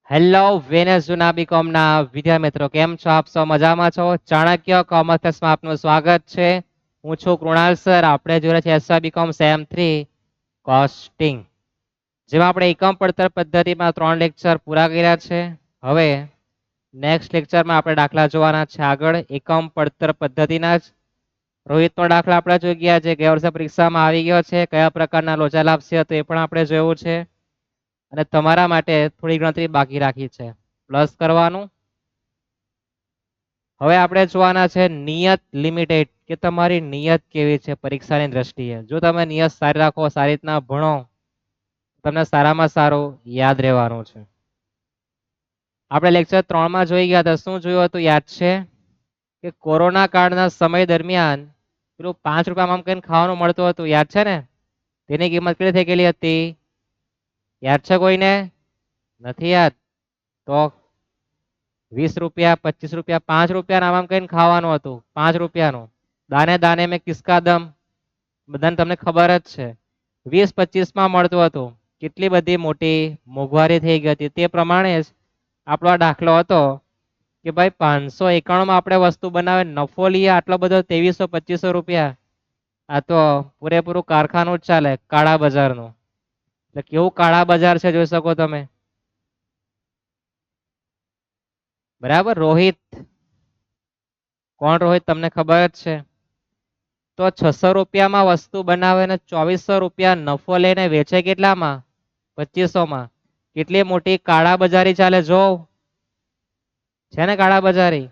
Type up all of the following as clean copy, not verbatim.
Hello વેનેઝુના બીકોમના વિદ્યાર્થી મિત્રો, કેમ છો? આપ સૌ મજામાં છો? ચાણક્ય કોમર્સમાં આપનું સ્વાગત છે. હું છું કૃણાલ સર. આપણે જોડે છે એસવાય બીકોમ સેમ 3 કોસ્ટિંગ, જેમાં આપણે એકમ પડતર પદ્ધતિમાં 3 લેક્ચર પૂરા કર્યા છે. હવે નેક્સ્ટ લેક્ચરમાં આપણે દાખલા જોવાના છે. આગળ એકમ પડતર પદ્ધતિના જ રોહિતનો દાખલા આપણે જોઈ ગયા છે. ગયા વર્ષે પરીક્ષામાં આવી ગયો છે. કયા પ્રકારના લોચા લાપસી હતો એ પણ આપણે જોયું છે. અને તમારા માટે થોડી ગણતરી બાકી રાખી છે, પ્લસ કરવાનું. હવે આપણે જોવાના છે નિયત લિમિટેડ, કે તમારી નિયત કેવી છે પરીક્ષાની દ્રષ્ટિએ. જો તમે નિયત સારી રાખો, સારી રીતના ભણો, તમને સારામાં સારું યાદ રહેવાનું છે. આપણે લેક્ચર 3 માં જોઈ ગયા હતા. શું જોયું હતું યાદ છે? કે કોરોના કાળના સમય દરમિયાન પેલું 5 રૂપિયામાં આમ કઈને ખાવાનું મળતું હતું, યાદ છે ને? તેની કિંમત કેટલી થઈ ગયેલી હતી? યાદ છે કોઈને? નથી યાદ? તો 20 રૂપિયા, 25 રૂપિયા, 5 રૂપિયા આમ કઈને ખાવાનું હતું. 5 રૂપિયાનું દાને દાને મેં કિસકા દમ, બધાને તમને ખબર જ છે. 20-25 માં મળતું હતું. કેટલી બધી મોટી મોંઘવારી થઈ ગઈ હતી. તે પ્રમાણે જ આપણો આ દાખલો હતો કે ભાઈ 591 માં આપણે વસ્તુ બનાવે, નફો લઈએ આટલો બધો 2300-2500 રૂપિયા. આ તો પૂરેપૂરું કારખાનું જ ચાલે, કાળા બજારનું. એટલે કેવું કાળા બજાર છે જોઈ શકો તમે. બરાબર. રોહિત, કોણ રોહિત? તમને ખબર જ છે. તો 600 રૂપિયામાં વસ્તુ બનાવે ને 2400 રૂપિયા નફો લઈને વેચે કેટલામાં? 2500 માં. કેટલી મોટી કાળા બજારી ચાલે જો. છે ને કાળા બજારી?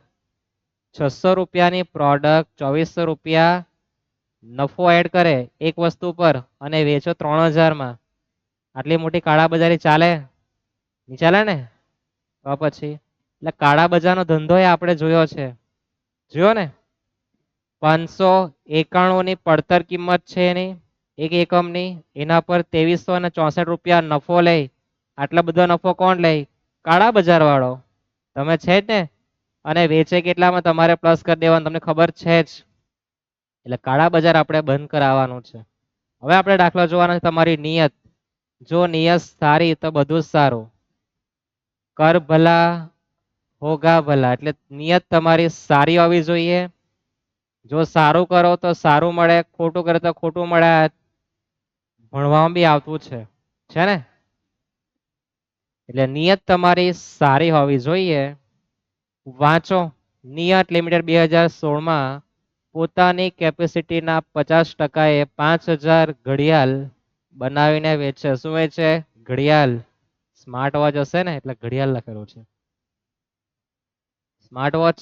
600 રૂપિયાની પ્રોડક્ટ 2400 રૂપિયા નફો એડ કરે એક વસ્તુ પર અને વેચો 3000 માં. આટલી મોટી કાળા બજારી ચાલે? નહીં ચાલે ને? તો પછી એટલે કાળા બજારનો ધંધો એ આપણે જોયો છે. જોયો ને? 591 ની પડતર કિંમત છે એની એક એકમની. એના પર 2364 રૂપિયા નફો લે. આટલા બધો નફો કોણ લે? કાળા બજાર વાળો. તમે છે જ ને? અને વેચે કેટલામાં તમારે પ્લસ કરી દેવાનું, તમને ખબર છે જ. એટલે કાળા બજાર આપણે બંધ કરાવવાનું છે. હવે આપણે દાખલા જોવાના છે. તમારી નિયત, જો નિયત સારી તો બધું જ સારું. કર ભલા હોગા ભલા, એટલે નિયત તમારી સારી હોવી જોઈએ. જો સારું કરો તો સારું મળે, ખોટું કરે તો ખોટું મળે. ભણવામાં બી આવતું છે ને? એટલે નિયત તમારી સારી હોવી જોઈએ. વાંચો. નિયત લિમિટેડ 2016 માં પોતાની કેપેસિટીના 50% એ 5000 ઘડિયાળ બનાવીને વેચે. શું વેચે? ઘડિયાળ. સ્માર્ટ વોચ હશે ને એટલે ઘડિયાળ લખેલું છે. સ્માર્ટ વોચ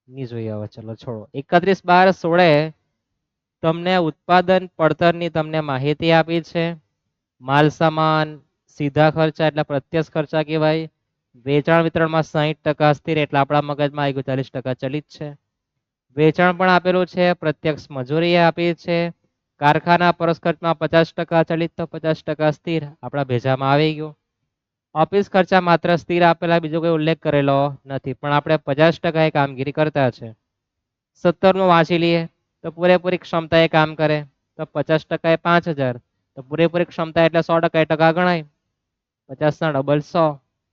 નહીં જોઈએ, હવે ચલો છોડો. 31/12/16 તમને ઉત્પાદન પડતરની તમને માહિતી આપી છે. માલ સામાન સીધા ખર્ચા એટલે પ્રત્યક્ષ ખર્ચા કહેવાય. વેચાણ વિતરણમાં 60% સ્થિર એટલે આપણા મગજમાં આવી ગયું 40% ચલિત છે. વેચાણ પણ આપેલું છે. પ્રત્યક્ષ મજૂરી આપી છે. કારખાના પરસ ખર્ચમાં 50% ચલિત તો 50% સ્થિર આપણા ભેજામાં આવી ગયું. ઓફિસ ખર્ચા માત્ર સ્થિર આપેલા, બીજો કોઈ ઉલ્લેખ કરેલો નથી, પણ આપણે 50% એ કામગીરી કરતા છે. 17 વાંચી લઈએ તો પૂરેપૂરી ક્ષમતા એ કામ કરે તો 50% એ 5000, તો પૂરેપૂરી ક્ષમતા એટલે 100% એ ટકા ગણાય. 50 ના ડબલ 100,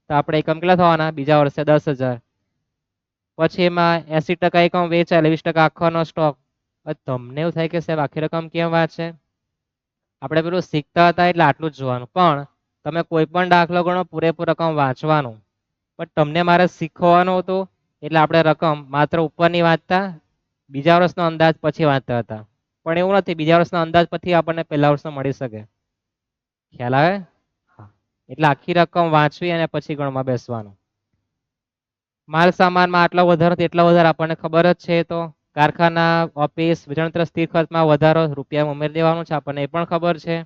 તો આપણે એકમ કેટલા થવાના? બીજા વર્ષે 10,000. પછી એમાં 80% એકમ વેચાય એટલે 20% આખાનો સ્ટોક. તમને એવું થાય કે સાહેબ આખી રકમ કેમ વાંચે? આપણે પેલું શીખતા હતા એટલે આટલું જ જોવાનું, પણ તમે કોઈ પણ દાખલો ગણો પૂરેપૂર રકમ વાંચવાનું. પણ તમને મારે શીખવાનું હતું એટલે આપણે રકમ માત્ર ઉપરની વાંચતા, બીજા વર્ષનો અંદાજ પછી વાંચતા હતા. પણ એવું નથી, બીજા વર્ષનો અંદાજ પછી આપણને પહેલા વર્ષનો મળી શકે. ખ્યાલ આવે? હા. એટલે આખી રકમ વાંચવી અને પછી ગણવા બેસવાનું. માલ સામાનમાં આટલો વધારો તેટલો વધારો આપણને ખબર જ છે. તો કારખાના, ઓફિસ, વેચાણ સ્થિર ખર્ચમાં વધારો રૂપિયા ઉમેરી દેવાનું છે, આપણને એ પણ ખબર છે.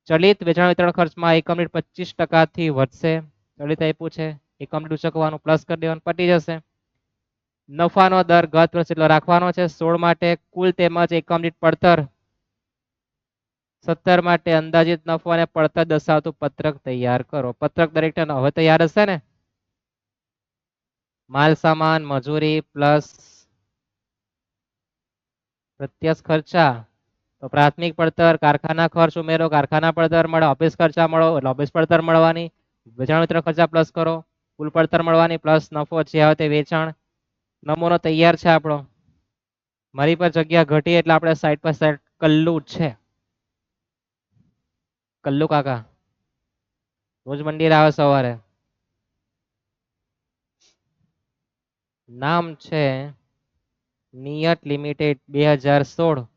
ચલિત વેચાણ વિતરણ ખર્ચમાં એકમ દીઠ 25% થી વધશે. ચલિત આપ્યું છે, એકમ દીઠ ઉચકવાનું, પ્લસ કરી દેવાનું, પટી જશે. નફાનો દર ગત વર્ષ જેટલો રાખવાનો છે. 16 માટે કુલ તેમજ એકમ દીઠ પડતર, 17 માટે અંદાજિત નફો અને પડતર દર્શાવતું પત્રક તૈયાર કરો. પત્રક દરેક હવે તૈયાર હશે ને? માલ સામાન મજૂરી પ્લસ પ્રત્યક્ષ ખર્ચા, તો પ્રાથમિક પડતર, કારખાના ખર્ચ ઉમેરો, કારખાના પડતર મળે, ઓફિસ ખર્ચા મળો એટલે ઓફિસ પડતર મળવાની. વેચાણ વિતરણ ખર્ચા પ્લસ કરો, કુલ પડતર મળવાની પ્લસ નફો જે આવે તે વેચાણ. નમૂનો તૈયાર છે આપણો. મારી પર જગ્યા ઘટી એટલે આપણે સાઈડ પર સાઈડ કલ્લું જ છે. કલ્લુ કાકા રોજ મંદિર આવે સવારે. નામ છે નિયત લિમિટેડ 2016.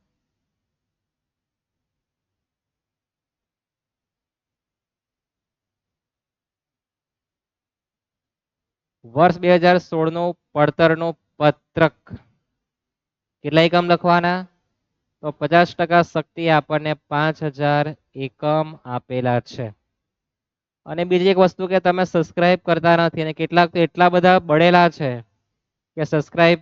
વર્ષ 2016 નું પડતરનું પત્રક. કેટલા એકમ લખવાના? તો 50% શક્તિ આપણને 5000 એકમ આપેલા છે. અને બીજી એક વસ્તુ કે તમે સબસ્ક્રાઇબ કરતા નથી અને કેટલાક તો એટલા બધા બળેલા છે કે સબસ્ક્રાઇબ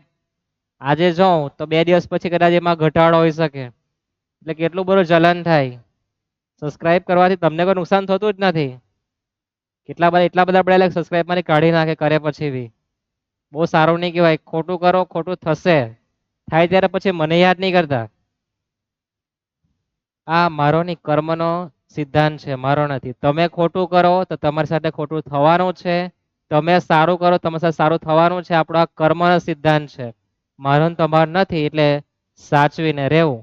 આજે જોઉં તો 2 દિવસ પછી કદાચ એમાં ઘટાડો હોઈ શકે. એટલે કેટલું બધું જલન થાય. સબસ્ક્રાઇબ કરવાથી તમને કોઈ નુકસાન થતું જ નથી. કેટલા બધા એટલા બધા બળેલા સબસ્ક્રાઇબ માંથી કાઢી નાખે કરે પછી બી. બહુ સારું નહીં કહેવાય. ખોટું કરો ખોટું થશે. થાય ત્યારે પછી મને યાદ નહીં કરતા. આ મારો નહીં કર્મનો સિદ્ધાંત છે, મારો નથી. તમે ખોટું કરો તો તમારી સાથે ખોટું થવાનું છે. તમે સારું કરો તમારી સાથે સારું થવાનું છે. આપણો આ કર્મનો સિદ્ધાંત છે. મારો ને તમારો નથી એટલે સાચવીને રહેવું.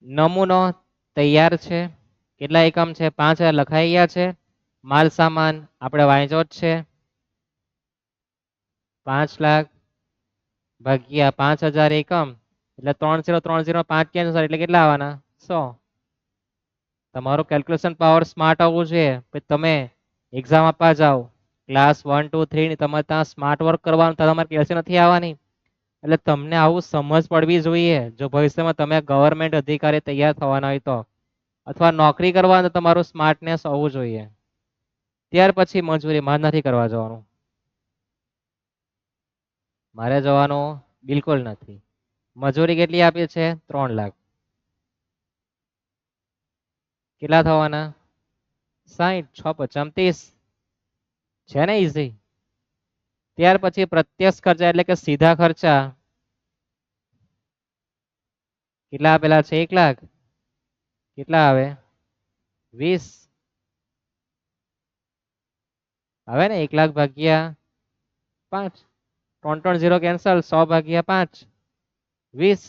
નમૂનો તૈયાર છે. કેટલા એકમ છે? 5000 લખાઈ ગયા છે. માલ સામાન આપણે વાંચ્યો જ છે. 5 લાખ ભાગ્યા 5000 એકમ એટલે 3030 કેન્સલ એટલે કેટલા આવવાના? 100. તમારું કેલ્ક્યુલેશન પાવર સ્માર્ટ આવવું જોઈએ. તમે એક્ઝામ આપવા જાઓ ક્લાસ 1 2 3 ની તમારે ત્યાં સ્માર્ટ વર્ક કરવાનું તમારે કેલ્ક્યુલેશન નથી આવવાની. એટલે તમને આવું સમજ પડવી જોઈએ. જો ભવિષ્યમાં તમે ગવર્મેન્ટ અધિકારી તૈયાર થવાના હોય તો, અથવા નોકરી કરવાનું તમારું સ્માર્ટનેસ હોવું જોઈએ. ત્યાર પછી મજૂરી મારે નથી કરવા જવાનું. મારે જવાનું બિલકુલ નથી. મજૂરી કેટલી આપી છે? 3 લાખ. કેટલા થવાના? 60 6 5 30 છે ને ઈઝી. ત્યાર પછી પ્રત્યક્ષ ખર્ચા એટલે કે સીધા ખર્ચા કેટલા આપેલા છે? 1 લાખ. કેટલા આવે? 20 આવે ને. 1 લાખ ભાગ્યા 5. 3 કેન્સલ. 100 ભાગ્યા 5 20.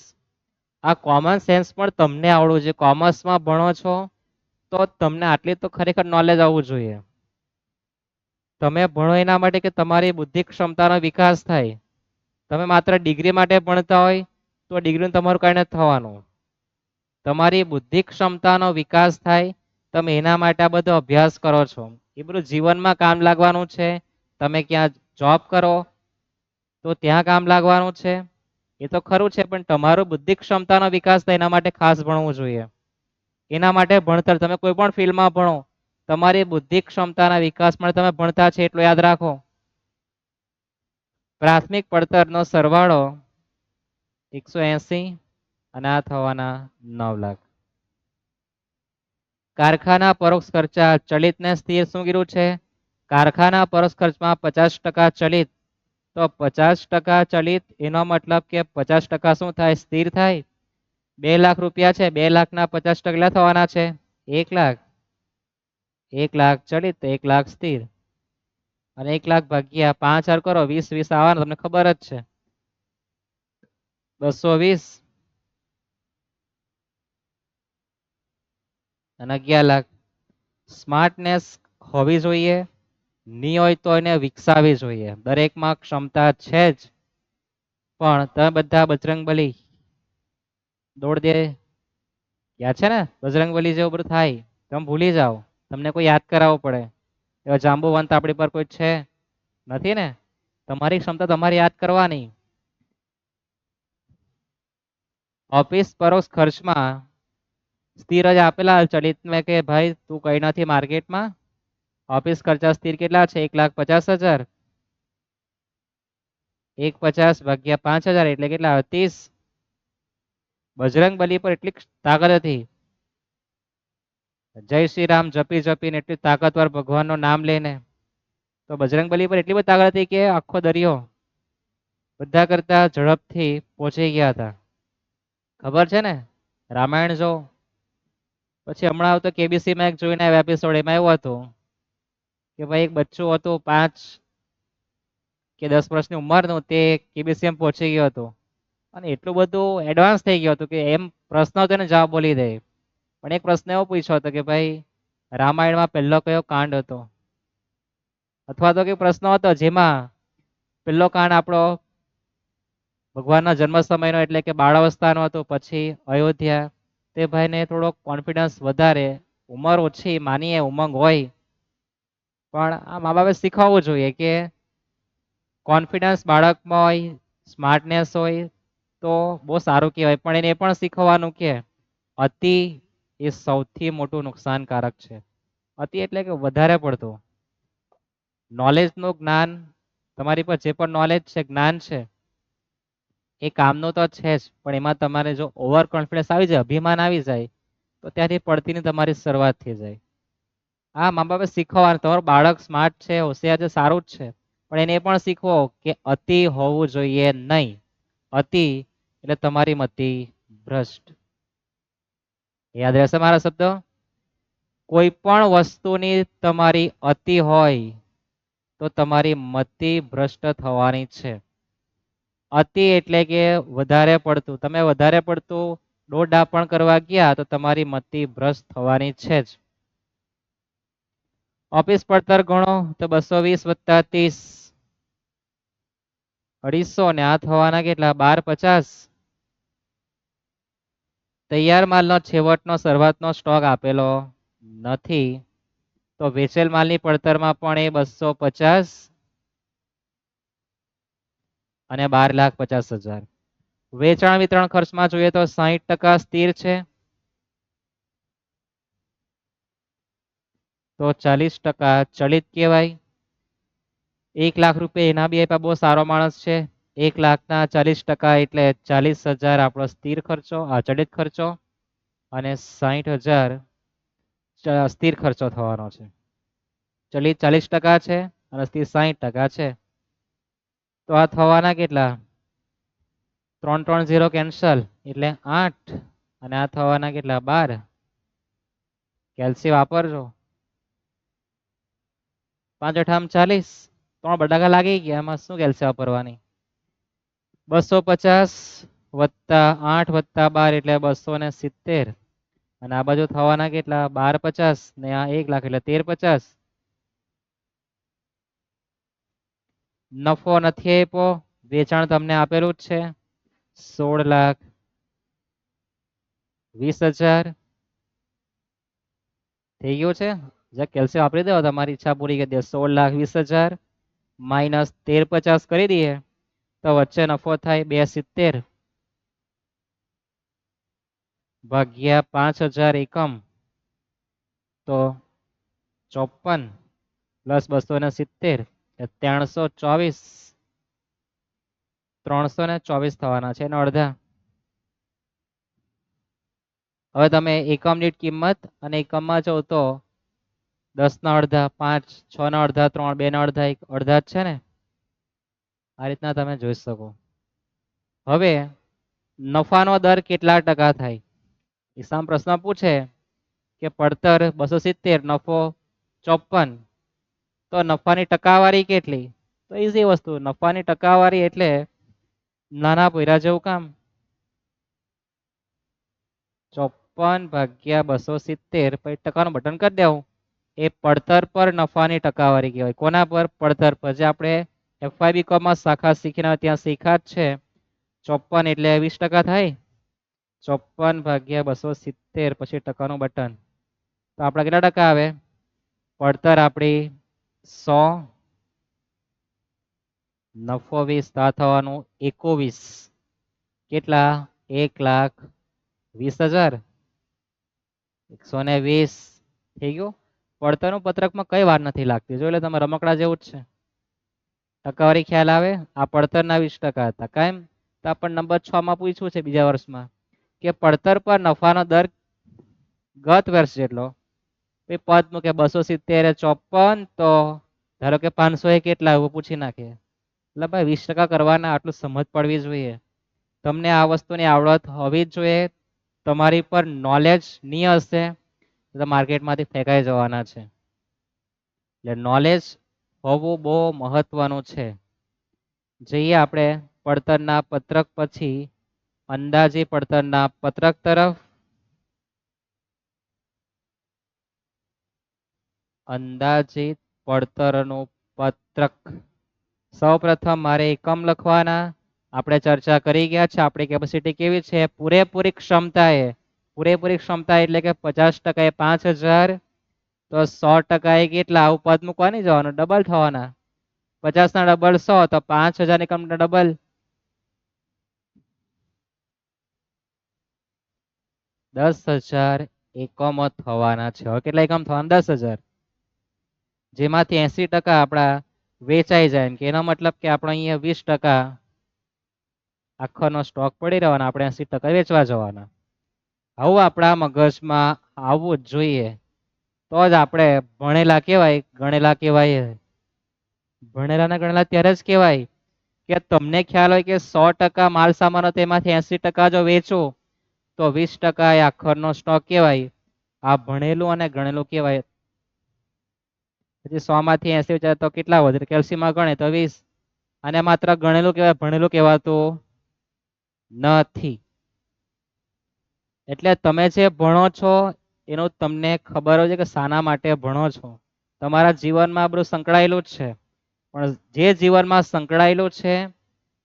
આ કોમન સેન્સ પણ તમને આવડવું જોઈએ. કોમર્સમાં ભણો છો તો તમને આટલી તો ખરેખર નોલેજ આવવું જોઈએ. તમે ભણો એના માટે કે તમારી બુદ્ધિ ક્ષમતાનો વિકાસ થાય. તમે માત્ર ડિગ્રી માટે ભણતા હોય તો ડિગ્રીનું તમારું કઈ નથી થવાનું. તમારી બુદ્ધિ ક્ષમતાનો વિકાસ થાય. તમે એના માટે આ બધો અભ્યાસ કરો છો. એ બધું જીવનમાં કામ લાગવાનું છે. તમે ક્યાં જોબ કરો તો ત્યાં કામ લાગવાનું છે. એ તો ખરું છે, પણ તમારો બુદ્ધિ ક્ષમતાનો વિકાસ થાય એના માટે ખાસ ભણવું જોઈએ. એના માટે ભણતર તમે કોઈ પણ ફિલ્ડમાં ભણો તમારી બુદ્ધિ ક્ષમતાના વિકાસ માટે તમે ભણતા છે એટલું યાદ રાખો. પ્રાથમિક પડતરનો સરવાળો 180 અને આ થવાના 9 લાખ. કારખાના પરોક્ષ ખર્ચા ચલિત ને સ્થિર શું કીધું છે? કારખાના પરોક્ષ ખર્ચમાં 50% ચલિત. તો 50% ચલિત એનો મતલબ કે 50% શું થાય? સ્થિર થાય. 2 લાખ રૂપિયા છે. 2 લાખના 50% કેટલા થવાના છે? 1 લાખ. 1 લાખ ચલિત 1 લાખ સ્થિર. અને 1 લાખ ભાગ્યા 5000 કરો 20 20 આવવાના તમને ખબર જ છે. 220 અને 11 લાખ. સ્માર્ટનેસ હોવી જોઈએ. ની હોય તો એને વિકસાવવી જોઈએ. દરેકમાં ક્ષમતા છે જ, પણ તમે બધા બજરંગબલી દોડ દે યાદ છે ને? બજરંગબલી જેવું બધું થાય તમે ભૂલી જાઓ. તમને કોઈ યાદ કરાવવું પડે. એવા જાંબુવંત આપણી પર કોઈ છે નથી ને? તમારી ક્ષમતા તમારે યાદ કરવાની. ઓફિસ પરોક્ષ ખર્ચમાં સ્થિર જ આપેલા ચલિત મેં કે ભાઈ તું કઈ નથી માર્કેટમાં. ઓફિસ ખર્ચા સ્થિર કેટલા છે? 1,50,000. 1,50 ભાગ્યા 5000 એટલે કેટલા આવે? 30. બજરંગબલી પર એટલી તાકાત હતી. જય શ્રી રામ જપી જપીને એટલી તાકાતવર ભગવાનનું નામ લઈને તો બજરંગબલી પર એટલી બધી તાકાત હતી કે આખો દરિયો બધા કરતા ઝડપથી પહોંચી ગયા હતા. ખબર છે ને? રામાયણ જો પછી હમણાં આવતો કેબીસીમાં એક જોઈને આવ્યા એપિસોડ, એમાં એવું હતું કે ભાઈ એક બચ્ચું હતું 5 કે 10 વર્ષની ઉંમરનું, તે કેબીસીએમ પહોંચી ગયો હતો અને એટલું બધું એડવાન્સ થઈ ગયું હતું કે એમ પ્રશ્ન હતો એને જવાબ બોલી દે. પણ એક પ્રશ્ન એવો પૂછ્યો હતો કે ભાઈ રામાયણમાં પહેલો કયો કાંડ હતો, અથવા તો કે પ્રશ્ન હતો જેમાં પહેલો કાંડ આપણો ભગવાનના જન્મ સમયનો એટલે કે બાળાવસ્થાનો હતો, પછી અયોધ્યા. તે ભાઈને થોડોક કોન્ફિડન્સ વધારે, ઉંમર ઓછી માનીએ ઉમંગ હોય, પણ આ મા બાપે શીખવવું જોઈએ કે કોન્ફિડન્સ બાળકમાં હોય, સ્માર્ટનેસ હોય તો બહુ સારું કહેવાય, પણ એને પણ શીખવવાનું કે અતિ એ સૌથી મોટું નુકસાનકારક છે. અતિ એટલે કે વધારે પડતું નોલેજનું જ્ઞાન, તમારી પર જે પણ નોલેજ છે, જ્ઞાન છે, એ કામનું તો છે જ, પણ એમાં તમારે જો ઓવર કોન્ફિડન્સ આવી જાય, અભિમાન આવી જાય, તો ત્યાંથી પડતીની તમારી શરૂઆત થઈ જાય. હા, મા બાપે શીખવવાનું તમારું બાળક સ્માર્ટ છે, હોશિયાર છે, સારું જ છે, પણ એને પણ શીખવો કે અતિ હોવું જોઈએ નહીં. અતિ એટલે તમારી મતિ ભ્રષ્ટ. યાદ રહેશે મારા શબ્દો? કોઈ પણ વસ્તુની તમારી અતિ હોય તો તમારી મતિ ભ્રષ્ટ થવાની છે. અતિ એટલે કે વધારે પડતું, તમે વધારે પડતું દોડડાપણ કરવા ગયા તો તમારી મતિ ભ્રષ્ટ થવાની છે જ. ઓફિસ પડતર ગણો તો 220 + 30 250, ને આ થવાના કેટલા 1250. તૈયાર માલનો છેવટનો શરૂઆતનો સ્ટોક આપેલો નથી, તો વેચેલ માલની પડતરમાં પણ એ 250 અને 12,50,000. વેચાણ વિતરણ ખર્ચમાં જોઈએ તો 60% સ્થિર છે, તો 40% ચલિત કહેવાય. 1,00,000 રૂપિયા એના બી આપ્યા, બહુ સારો માણસ છે. 1,00,000ના 40% એટલે 40,000 આપણો સ્થિર ખર્ચો, ચલિત ખર્ચો, અને 60,000 સ્થિર ખર્ચો થવાનો છે. ચલિત 40% છે અને સ્થિર 60% છે, તો આ થવાના કેટલા 3 3 0 કેન્સલ એટલે 8, અને આ થવાના કેટલા 12. કેલ્સી વાપરજો. 5 8 40, 3 બટાકા લાગી ગયા, એમાં શું કેલ્સી વાપરવાની. 250 + 8 + 12 એટલે 270, અને આ બાજુ થવાના કેટલા 1250, ને આ 1,00,000 એટલે 1350. નફો નથી આપ્યો, વેચાણ તમને આપેલું જ છે 16,20,000. થઈ ગયું છે. જ્યાં કેલ્સી વાપરી દો, તમારી ઈચ્છા પૂરી કરી દે. 16,20,000 માઇનસ 1350 કરી દઈએ તો વચ્ચે નફો થાય 270 ભાગ્યા 5,000 એકમ, તો 54 + 270 324. 324 થવાના છે, એના અડધા. હવે તમે એકમ દીઠ કિંમત અને એકમમાં જો તો 10ના અડધા 5, 6ના અડધા 3, 2ના અડધા 1, અડધા જ છે ને. આ રીતના તમે જોઈ શકો. હવે નફાનો દર કેટલા ટકા થાય? એક્ઝામ પ્રશ્ન પૂછે કે પડતર 270, નફો 54, તો નફાની ટકાવારી કેટલી? તો ઈઝી વસ્તુ, નફાની ટકાવારી એટલે નાના પોયરા જેવું કામ. 54 ભાગ્યા 270, પછી ટકાનું બટન કરી દેવું. એ પડતર પર નફાની ટકાવારી કહેવાય. કોના પર? પડતર પર. જે આપણે FYBCom શાખા શીખીને ત્યાં શીખ્યા જ છે. 54 એટલે 20% થાય. 54 ભાગ્યા 270, પછી ટકાનું બટન, તો આપણા કેટલા ટકા આવે? પડતર આપણી 100, નફો 20, આ થવાનું 21. કેટલા? 1,20,000. 120 થઈ ગયું. પડતરનું પત્રકમાં કઈ વાર નથી લાગતી, જોઈ લે તમે, રમકડા જેવું જ છે. ટકાવારી ખ્યાલ આવે? આ પડતરના 20% હતા કાયમ. તો આપણને નંબર 6 માં પૂછ્યું છે બીજા વર્ષમાં કે પડતર પર નફાનો દર ગત વર્ષ જેટલો. એ પદ મૂકે 270 એ 54, તો ધારો કે 500 એ કેટલા એવું પૂછી નાખે. એટલે ભાઈ 20% કરવાના, આટલું સમજ પડવી જોઈએ. તમને આ વસ્તુની આવડત હોવી જ જોઈએ. તમારી પર નોલેજ નહીં હશે તો માર્કેટમાંથી ફેંકાઈ જવાના છે. એટલે નોલેજ હોવું બહુ મહત્વનું છે. જઈએ આપણે પડતરના પત્રક પછી અંદાજી પડતરના પત્રક તરફ. અંદાજિત પડતરનું પત્રક. સૌપ્રથમ મારે એકમ લખવાના. આપણે ચર્ચા કરી ગયા છે આપણી કેપેસિટી કેવી છે, પૂરેપૂરી ક્ષમતાએ. પૂરેપૂરી ક્ષમતા એટલે કે 50% એ 5000, તો 100% એ કેટલા? આવું પદ મૂકવા નહીં જવાનું, ડબલ થવાના. 50 ના ડબલ 100, તો 5000 એકમ ડબલ 10,000 એકમો થવાના છે. હવે કેટલા એકમ થવાના? 10,000, જેમાંથી 80% આપણા વેચાઈ જાય. કે એનો મતલબ કે આપણે અહીંયા 20% આખાનો સ્ટોક પડી રહેવાનો, આપણે 80% વેચવા જવાના. આવું આપણા મગજમાં આવવું જ જોઈએ, તો જ આપણે ભણેલા કહેવાય, ગણેલા કહેવાય. ભણેલા ને ગણેલા ત્યારે જ કહેવાય કે તમને ખ્યાલ હોય કે 100% માલ સામાન હતો, એમાંથી 80% જો વેચો તો 20% એ આખરનો સ્ટોક કહેવાય. આ ભણેલું અને ગણેલું કહેવાય. પછી 100 માંથી 80 વેચાય તો કેટલા વધે? કેલ્સીમાં ગણે તો 20. અને માત્ર ગણેલું કહેવાય, ભણેલું કહેવાતું નથી. એટલે તમે જે ભણો છો એનું તમને ખબર હોય છે કે શાના માટે ભણો છો. તમારા જીવનમાં આ બધું સંકળાયેલું જ છે, પણ જે જીવનમાં સંકળાયેલું છે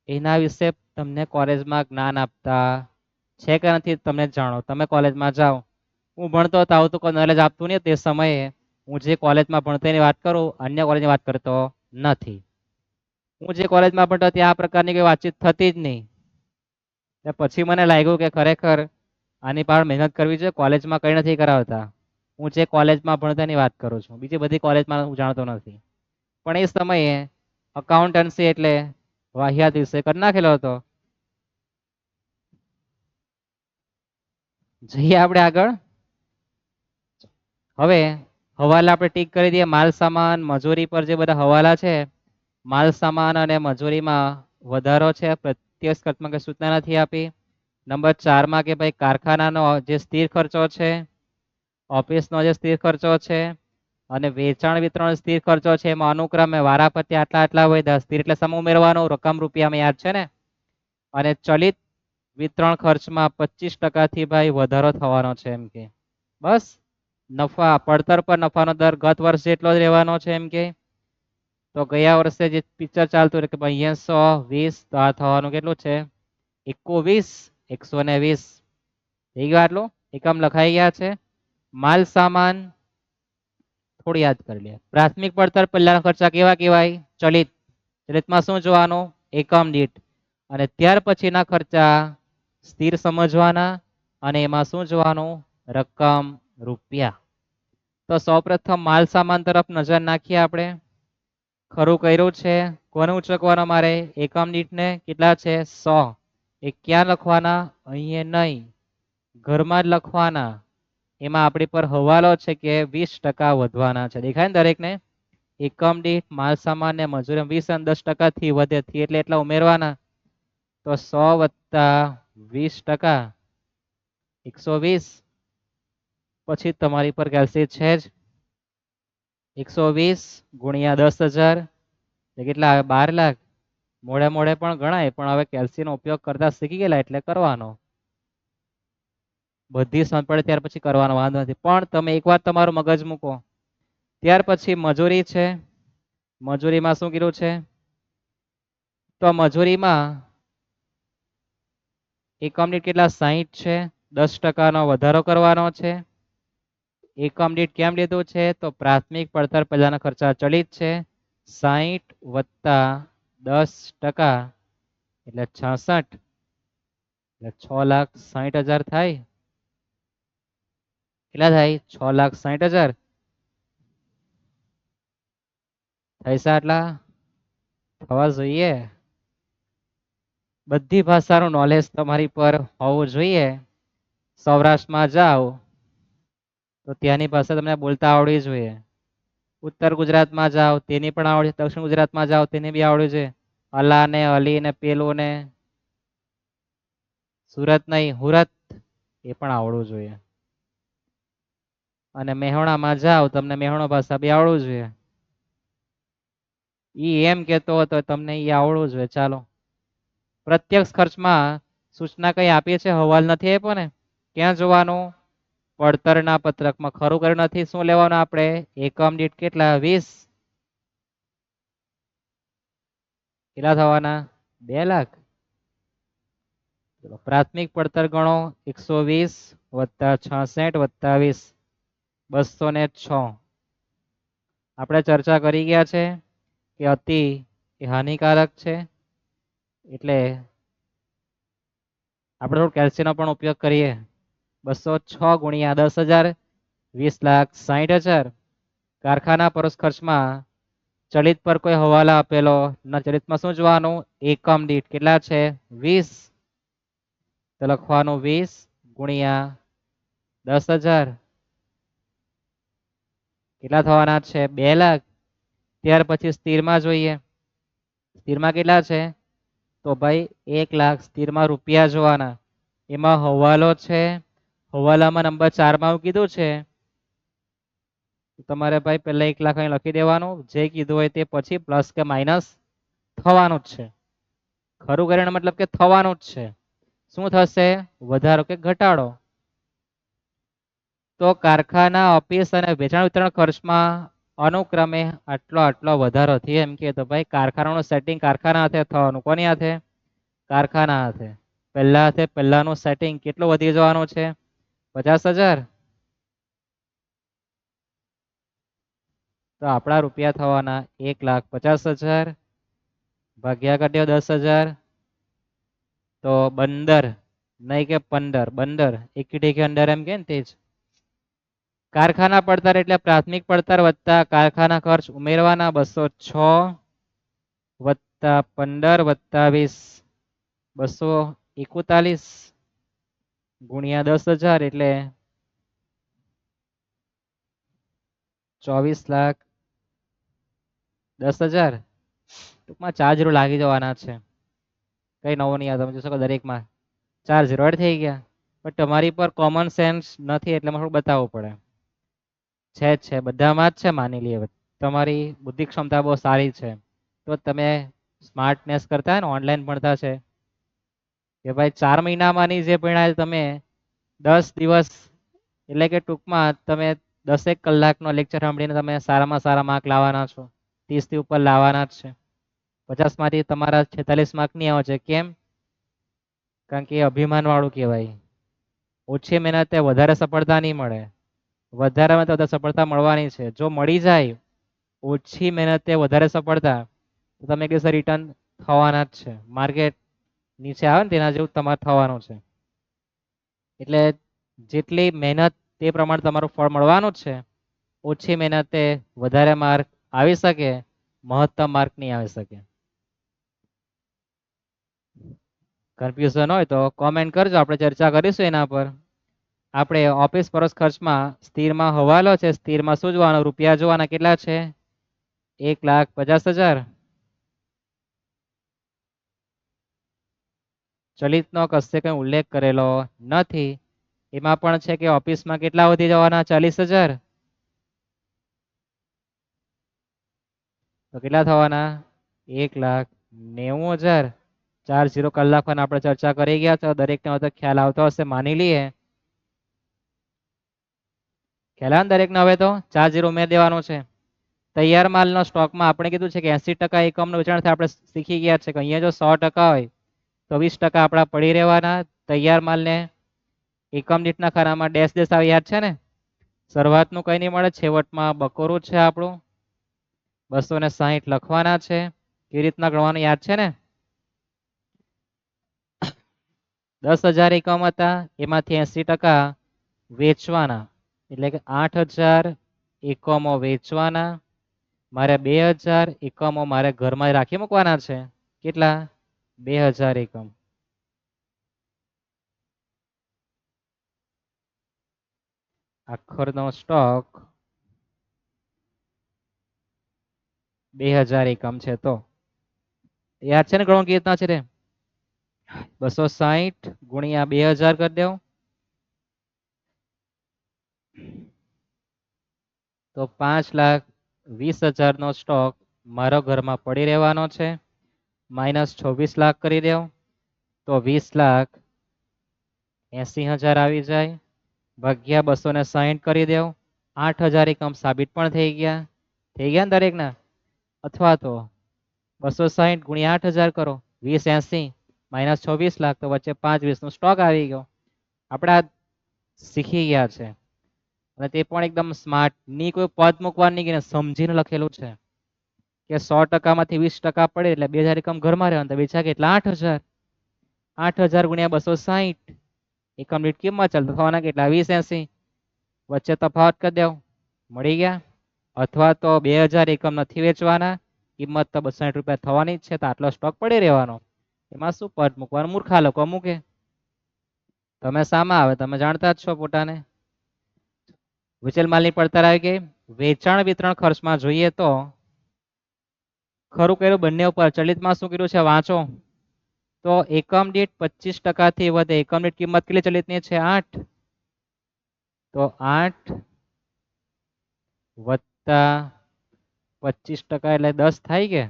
એના વિશે તમને કોલેજમાં જ્ઞાન આપતા છે કે નથી તમે જાણો. તમે કોલેજમાં જાઓ, હું ભણતો હતો આવું તો કોઈ નોલેજ આપતું નહીં તે સમયે. હું જે કોલેજમાં ભણતો એની વાત કરું, અન્ય કોલેજની વાત કરતો નથી. હું જે કોલેજમાં ભણતો ત્યાં આ પ્રકારની કોઈ વાતચીત થતી જ નહીં. પછી મને લાગ્યું કે ખરેખર આની પર મહેનત કરવી જોઈએ, કોલેજમાં કંઈ નથી કરાવતા. હું જે કોલેજમાં ભણતો એની વાત કરું છું, બીજી બધી કોલેજમાં હું જાણતો નથી. પણ એ સમયે અકાઉન્ટન્સી એટલે વાહિયાત વિષય કરી નાખેલો હતો. જઈએ આપણે આગળ. હવે હવાલા આપણે ટીક કરી દઈએ. માલ સામાન મજૂરી પર જે બધા હવાલા છે, માલ સામાન અને મજૂરીમાં વધારો છે, પ્રત્યક્ષ ખર્ચમાં કઈ સૂચના નથી આપી. નંબર 4 માં કે ભાઈ કારખાનાનો જે સ્થિર ખર્ચો છે, ઓફિસનો જે સ્થિર ખર્ચો છે અને વેચાણ વિતરણ સ્થિર ખર્ચો છે, એમાં અનુક્રમે વારાફરતી આટલા આટલા હોય. સ્થિર એટલે સમ ઉમેરવાનો, રકમ રૂપિયામાં યાદ છે ને. અને ચલિત વિતરણ ખર્ચમાં 25% થી ભાઈ વધારો થવાનો છે એમ કે. બસ નફા પડતર પર નફાનો દર ગત વર્ષ જેટલો જ રહેવાનો છે એમ કે. તો ગયા વર્ષે જે પિક્ચર ચાલતું હતું કે ભાઈ 120, તો આ થવાનું કેટલું છે? 21, 120. થઈ ગયું આટલું? એકમ લખાઈ ગયા છે. માલ સામાન થોડી યાદ કરી લે. પ્રાથમિક પડતર પહેલાના ખર્ચા કેવા કહેવાય? ચલિત. ચલિતમાં શું જોવાનું? એકમ દીઠ. અને ત્યાર પછીના ખર્ચા સ્થિર સમજવાના, અને એમાં શું જોવાનું? રકમ રૂપિયા. તો સૌપ્રથમ માલ સામાન તરફ નજર નાખીએ આપણે. ખરું કર્યું છે. કોને ઉચકવાનો મારે? એકમ દીઠને. કેટલા છે? 100. એ ક્યાં લખવાના? અહીંયા નહીં, ઘરમાં જ લખવાના. એમાં આપણી પર હવાલો છે કે 20% વધવાના છે. દેખાય ને દરેકને? એકમ દીઠ માલ સામાન ને મજૂરી 20 અને 10% થી વધે, થી એટલે એટલા ઉમેરવાના. તો 100 + 20%, 120. પછી તમારી પર કેલ્સી છે જ. 120 ગુણ્યા 10,000 કેટલા આવે? 12 લાખ. મોડે મોડે પણ ગણાય, પણ હવે કેલ્સીનો ઉપયોગ કરતા શીખી ગયેલા એટલે કરવાનો. બધી સમજ પડે ત્યાર પછી કરવાનો વાંધો નથી. પણ તમે એકવાર તમારું મગજ મૂકો. ત્યાર પછી મજૂરી છે. મજૂરીમાં શું કીધું છે? તો મજૂરીમાં એકમ દીઠ કેટલા? 60 છે. 10%નો વધારો કરવાનો છે. એકમ દીઠ કેમ લીધું છે? તો પ્રાથમિક પડતર પહેલાના ખર્ચા ચલિત છે. 60 + 10% એટલે 66. એટલે 6,60,000 થાય. કેટલા થાય? 6,60,000. થઈ છે આટલા? થવા જોઈએ. બધી ભાષાનું નોલેજ તમારી પર હોવું જોઈએ. સૌરાષ્ટ્રમાં જાઓ તો ત્યાંની ભાષા તમને બોલતા આવડવી જોઈએ. ઉત્તર ગુજરાતમાં જાઓ તેની પણ આવડે, દક્ષિણ ગુજરાતમાં જાઓ તેની બી આવડવી જોઈએ. અલા ને અલી ને પેલું ને સુરત નહીં હુરત, એ પણ આવડવું જોઈએ. અને મેહોણામાં જાઓ તમને મેહોણો ભાષા બી આવડવું જોઈએ. ઈ એમ કેતો હતો તમને ઈ આવડવું જોઈએ. ચાલો, પ્રત્યક્ષ ખર્ચમાં સૂચના કઈ આપી છે? હવાલ નથી આપ્યો ને? ક્યાં જોવાનું? પડતરના પત્રકમાં. ખરું કર્યું નથી. શું લેવાનું આપણે? એકમ દીઠ કેટલા? 20. કેટલા થવાના? 2 લાખ. ચલો, પ્રાથમિક પડતર ગણો. 120 વત્તા 66 વત્તા 20, 206. આપણે ચર્ચા કરી ગયા છે કે અતિ એ હાનિકારક છે, એટલે આપણે થોડું કેલ્શિયમનો પણ ઉપયોગ કરીએ. 206 ગુણ્યા 10,000, 20,60,000. કારખાના પરોક્ષ ખર્ચમાં ચલિત પર કોઈ હવાલા આપેલો ના, ચલિતમાં શું જોવાનું? એકમ દીઠ કેટલા છે? 20. તો લખવાનું 20 ગુણ્યા 10,000. કેટલા થવાના છે? 2 લાખ. ત્યાર પછી સ્થિરમાં જોઈએ. સ્થિરમાં કેટલા છે? તો ભાઈ 1 લાખ. સ્થિરમાં રૂપિયા જોવાના. એમાં હવાલો છે. હવાલામાં નંબર 4 માં કીધું છે તમારે ભાઈ પહેલા 1 લાખ અહીં લખી દેવાનું. જે કીધું હોય તે પછી પ્લસ કે માઇનસ થવાનું જ છે. ખરું કરીને મતલબ કે થવાનું જ છે. શું થશે? વધારો કે ઘટાડો. તો કારખાના, ઓફિસ અને વેચાણ વિતરણ ખર્ચમાં અનુક્રમે આટલો આટલો વધારો થયો એમ કે, તો ભાઈ કારખાનાનું સેટિંગ કારખાના હાથે થવાનું. કોની હાથે? કારખાના હાથે. પહેલા હાથે પહેલાનું સેટિંગ કેટલું વધી જવાનું છે? 50,000. તો આપણા રૂપિયા થવાના 1,50,000 ભાગ્યા કાઢ્યો 10,000, તો 15 નહીં કે 15. 15 એકી ઠેકી અંદર એમ કે ને તે જ. કારખાના પડતર એટલે પ્રાથમિક પડતર વત્તા કારખાના ખર્ચ ઉમેરવાના. 206 વત્તા 15 વત્તા 20, 241 ગુણ્યા 10,000 એટલે 24,10,000. ટૂંકમાં 4 0 લાગી જવાના છે. કઈ નવો નહીં આવે. તમે જોશો કે દરેકમાં 4 0 એડ થઈ ગયા. પણ તમારી પર કોમન સેન્સ નથી એટલે થોડું બતાવવું પડે. છે બધામાં જ છે. માની લઈએ તમારી બુદ્ધિ ક્ષમતા બહુ સારી છે, તો તમે સ્માર્ટનેસ કરતા ને ઓનલાઈન ભણતા છે કે ભાઈ 4 મહિનામાંની જે ભણ્યા તમે 10 દિવસ, એટલે કે ટૂંકમાં તમે 10 કલાકનો લેક્ચર સાંભળીને તમે સારામાં સારા માર્ક લાવવાના છો. 30 થી ઉપર લાવવાના જ છે. 50 માંથી તમારા 46 માર્ક નહીં આવે છે. કેમ? કારણ કે એ અભિમાન વાળું કહેવાય. ઓછી મહેનતે વધારે સફળતા નહીં મળે. વધારેમાં તો વધારે સફળતા મળવાની છે. જો મળી જાય ઓછી મહેનતે વધારે સફળતા, તો તમે કહેશો રિટર્ન થવાના જ છે. માર્કેટ નીચે આવે ને તેના જેવું તમારે થવાનું છે. એટલે જેટલી મહેનત તે પ્રમાણે તમારું ફળ મળવાનું જ છે. ઓછી મહેનતે વધારે માર્ક આવી શકે, મહત્તમ માર્ક નહીં આવી શકે. કન્ફ્યુઝન હોય તો કોમેન્ટ કરજો, આપણે ચર્ચા કરીશું એના પર. આપણે ઓફિસ પરોક્ષ ખર્ચમાં સ્થિરમાં હવાલો છે. સ્થિરમાં શું જોવાનું? રૂપિયા જોવાના. કેટલા છે? 1,50,000. ચલિતનો કશે કંઈ ઉલ્લેખ કરેલો નથી. એમાં પણ છે કે ઓફિસમાં કેટલા વધી જવાના? 40,000. તો કેટલા થવાના? 1,90,000. 4 0 કલાક પણ આપણે ચર્ચા કરી ગયા તો દરેકને હવે તો ખ્યાલ આવતો હશે. માની લઈએ ખ્યાલ આવે ને દરેકને? હવે તો 4 0 ઉમેરી દેવાનો છે. તૈયાર માલનો સ્ટોકમાં આપણે કીધું છે કે 80% એકમનું વેચાણ થાય. આપણે શીખી ગયા છે કે અહીંયા જો 100% હોય તો 20% આપણા પડી રહેવાના. તૈયાર માલને એકમ દીઠના ખાનામાં ડેશ ડેશ આવે, યાદ છે ને? શરૂઆતનું કંઈ નહીં મળે, છેવટમાં બકોરું છે આપણું. 260 લખવાના છે. કેવી રીતના ગણવાનું યાદ છે ને? 10,000 એકમ હતા, એમાંથી 80% વેચવાના, એટલે કે 8,000 એકમો વેચવાના. મારે 2,000 એકમો મારે ઘરમાં રાખી મૂકવાના છે. કેટલા? 2,000 એકમ. આખરનો સ્ટોક 2,000 એકમ છે. તો યાદ છે ને ગણો કેવી રીતના છે રે? 260 ગુણ્યા 2,000 કરી દેવું. તો 5,20,000 નો સ્ટોક મારો ઘરમાં પડી રહેવાનો છે. માઇનસ 26 લાખ કરી દો તો 20,80,000 આવી જાય. ભાગ્યા 260 કરી દો. 8,000 એકમ સાબિત પણ થઈ ગયા ને દરેકના. અથવા તો 260 ગુણ્યા 8,000 કરો 20,80 માઇનસ 26 લાખ તો વચ્ચે 5,20 નો સ્ટોક આવી ગયો. આપણે આ શીખી ગયા છે અને તે પણ એકદમ સ્માર્ટ ની કોઈ પદ મૂકવાની નહીં કે સમજીને લખેલું છે કે 100% માંથી 20% પડે એટલે 2,000 એકમ ઘરમાં રહેવાનું તો બેચા કેટલા 8,000. 8,000 ગુણ્યા 260 એકમ દીઠ કિંમત ચાલતો થવાના કેટલા 20,80 વચ્ચે તફાવત કરી દેવ મળી ગયા. અથવા તો 2,000 એકમ નથી વેચવાના કિંમત તો 260 રૂપિયા થવાની જ છે તો આટલો સ્ટોક પડી રહેવાનો. એમાં શું પદ મૂકવાનું મૂર્ખા લોકો મૂકે. તમે સામા આવે તમે જાણતા જ છો પોતાને. વેચેલ માલની પડતર આવી ગઈ. વેચાણ વિતરણ ખર્ચમાં જોઈએ તો ખરું કર્યું બંને ઉપર. ચલિતમાં શું કર્યું છે વાંચો. તો એકમ દીઠ 25% થી વધે. એકમ દીઠ કિંમત કેટલી ચલિતની છે 8. તો 8 વત્તા 25% એટલે 10 થાય કે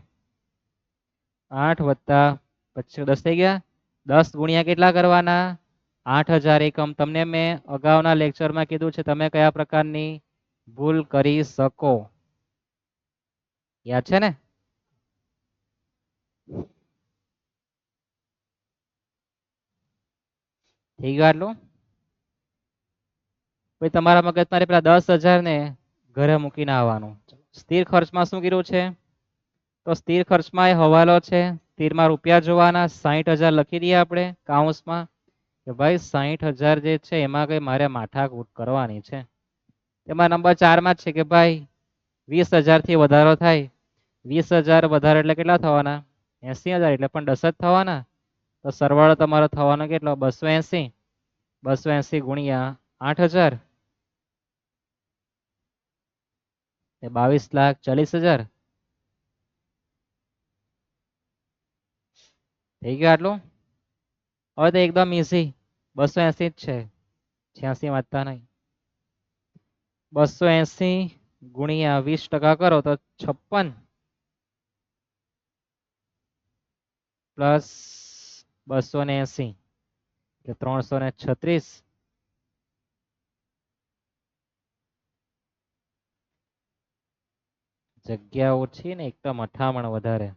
8 વત્તા 25 10 થઈ ગયા. 10 ગુણ્યા કેટલા કરવાના 8,000 એકમ. તમને મેં અગાઉના લેક્ચરમાં કીધું છે તમે કયા પ્રકારની ભૂલ કરી શકો યાદ છે ને. થઈ ગયું આટલું. પછી તમારા મગજમાં પેલા 10,000 ને ઘરે મૂકીને આવવાનું. સ્થિર ખર્ચમાં શું કર્યું છે તો સ્થિર ખર્ચમાં એ હવાલો છે. સ્થિરમાં રૂપિયા જોવાના 60,000 લખી દઈએ આપણે કાઉન્સમાં કે ભાઈ 60,000 જે છે એમાં કઈ મારે માથાકૂટ કરવાની છે. એમાં નંબર 4 માં જ છે કે ભાઈ 20,000 થી વધારો થાય. 20,000 વધારે એટલે કેટલા થવાના 80,000 એટલે પણ 10 જ થવાના. તો સરવાળો તમારો થવાનો કેટલો 280. 280 ગુણ્યા 8,000 એ 22,40,000 થઈ ગયું આટલું. હવે તો એકદમ ઈઝી 280 જ છે 86 વાંચતા નહીં. 280 ગુણ્યા 20% કરો તો 56 પ્લસ 280 એટલે 336. જગ્યા ઓછી ને એકદમ 58 વધારે.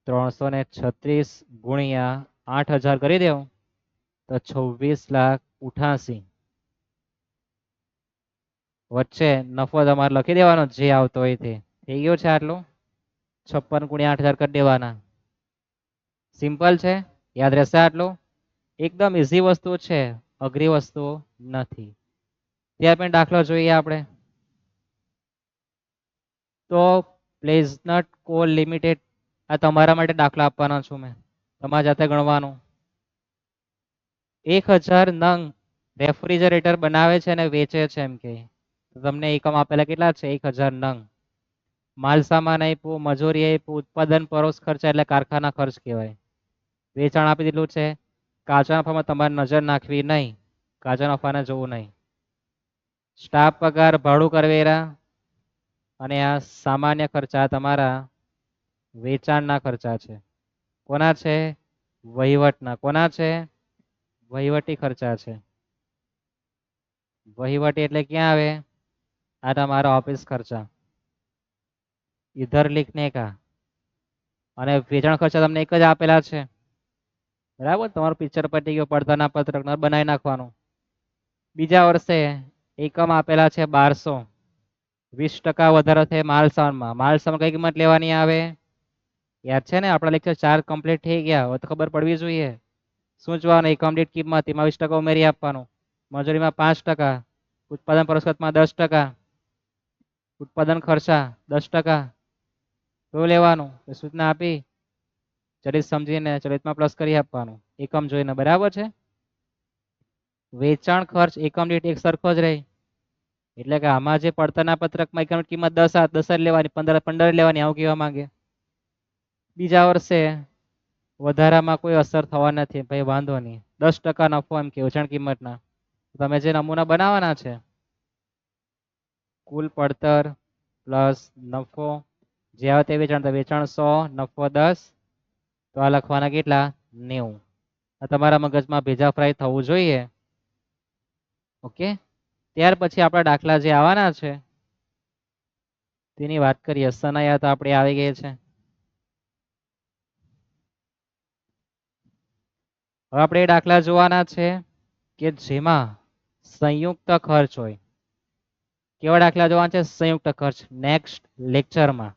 336 ગુણ્યા 8,000 કરી દેવું તો 26,88,000 વચ્ચે નફો તમારે લખી દેવાનો જે આવતો હોય તે. થઈ ગયો છે આટલું. 56 ગુણ્યા 8,000 કરી દેવાના. સિમ્પલ છે યાદ રહેશે આટલું. એકદમ ઈઝી વસ્તુ છે અઘરી વસ્તુ નથી. ત્યાં પણ દાખલો જોઈએ આપણે. તો પ્લેઝનટ કોલ લિમિટેડ આ તમારા માટે દાખલો આપવાનો છું મેં. તમારે જાતે ગણવાનું. 1,000 નંગ રેફ્રિજરેટર બનાવે છે અને વેચે છે એમ કે તમને એકમ આપેલા કેટલા છે 1,000 નંગ. માલ સામાન આપ્યું મજૂરી આપ્યું ઉત્પાદન પરોક્ષ ખર્ચ એટલે કારખાના ખર્ચ કહેવાય. વેચાણ આપી દીધું છે. કાચા નફામાં તમારે નજર નાખવી નહીં. કાચા નફાને જોવું નહીં. સ્ટાફ પગાર ભાડું કરવેરા અને આ સામાન્ય ખર્ચા તમારા વેચાણના ખર્ચા છે. કોના છે વહીવટના. કોના છે વહીવટી ખર્ચા છે. વહીવટી એટલે ક્યાં આવે આ તમારા ઓફિસ ખર્ચા ઇધર લિખને કા. અને વેચાણ ખર્ચા તમને એક જ આપેલા છે બરાબર. તમારું પિક્ચર પટી ગયો પડતાના પત્રક બનાવી નાખવાનું. બીજા વર્ષે એકમ આપેલા છે 1200. 20% વધારો થાય માલ સામાનમાં. માલ સામાન કઈ કિંમત લેવાની આવે યાદ છે ને. આપણા લેક્ચર 4 કમ્પ્લીટ થઈ ગયા હવે તો ખબર પડવી જોઈએ. શું જોવાનું એકમ દીઠ કિંમત એમાં 20% ઉમેરી આપવાનું. મજૂરીમાં 5%. ઉત્પાદન પરોક્ષમાં 10%. ઉત્પાદન ખર્ચા 10%. તો લેવાનું સૂચના આપી ચલિત સમજીને ચલિતમાં પ્લસ કરી આપવાનું એકમ જોઈને. બરાબર છે. વેચાણ ખર્ચ એકમ દીઠ એક સરખો જ રહે. એટલે કે આમાં જે પડતરના પત્રકમાં એકમ કિંમત 10 જ લેવાની 15 લેવાની આવું કહેવા માંગે. બીજા વર્ષે વધારામાં કોઈ અસર થવા નથી ભાઈ વાંધો નહીં. 10% નફો એમ કે વેચાણ કિંમતના. તમે જે નમૂના બનાવવાના છે કુલ પડતર પ્લસ નફો, જે આવે તે વેચાણ, તો વેચાણ 100, નફો 10, તો આ લખવાના કેટલા 90. આ તમારા મગજમાં ભેજા ફ્રાય થવું જોઈએ. ઓકે, ત્યાર પછી આપણા દાખલા જે આવવાના છે તેની વાત કરીએ. સનાયા તો આપણે આવી ગઈ છે. હવે આપણે એ દાખલા જોવાના છે કે જેમાં સંયુક્ત ખર્ચ હોય. કેવા દાખલા જોવાના છે? સંયુક્ત ખર્ચ. નેક્સ્ટ લેક્ચરમાં.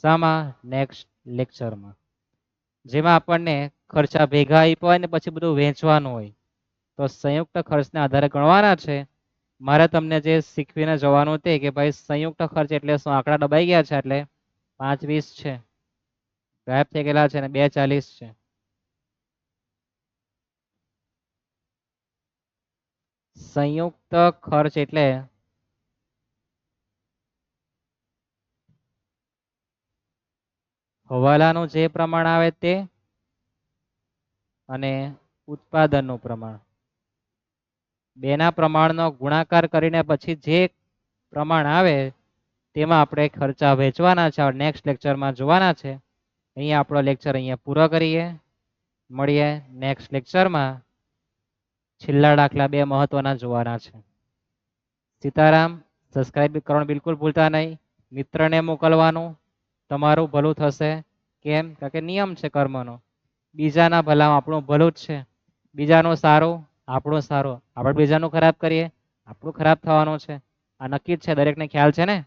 શામાં? નેક્સ્ટ લેક્ચરમાં. જેમાં આપણને ખર્ચા ભેગા આપ્યા હોય ને પછી બધું વેચવાનું હોય, તો સંયુક્ત ખર્ચના આધારે ગણવાના છે. મારે તમને જે શીખવીને જવાનું તે કે ભાઈ સંયુક્ત ખર્ચ એટલે શું? આંકડા દબાઈ ગયા છે એટલે 5:20 છે, ગાયબ થઈ ગયેલા છે, ને 2:40 છે. સંયુક્ત ખર્ચ એટલે હવાલાનું જે પ્રમાણ આવે તે અને ઉત્પાદનનું પ્રમાણ, બેના પ્રમાણનો ગુણાકાર કરીને પછી જે પ્રમાણ આવે તેમાં આપણે ખર્ચા વેચવાના છે. નેક્સ્ટ લેક્ચરમાં જોવાના છે. અહીંયા આપણો લેક્ચર અહીંયા પૂરો કરીએ. મળીએ નેક્સ્ટ લેક્ચરમાં. છેલ્લા દાખલા 2 મહત્વના જોવાના છે. સીતારામ. સબસ્ક્રાઇબ કરવાનું બિલકુલ ભૂલતા નહીં. મિત્રને મોકલવાનું, તમારું ભલું થશે. કેમ? કારણ કે નિયમ છે કર્મનો. બીજાના ભલામાં આપણું ભલું જ છે. બીજાનું સારું આપણું સારું. આપણે બીજાનું ખરાબ કરીએ આપણું ખરાબ થવાનું છે. આ નક્કી જ છે, દરેકને ખ્યાલ છે ને.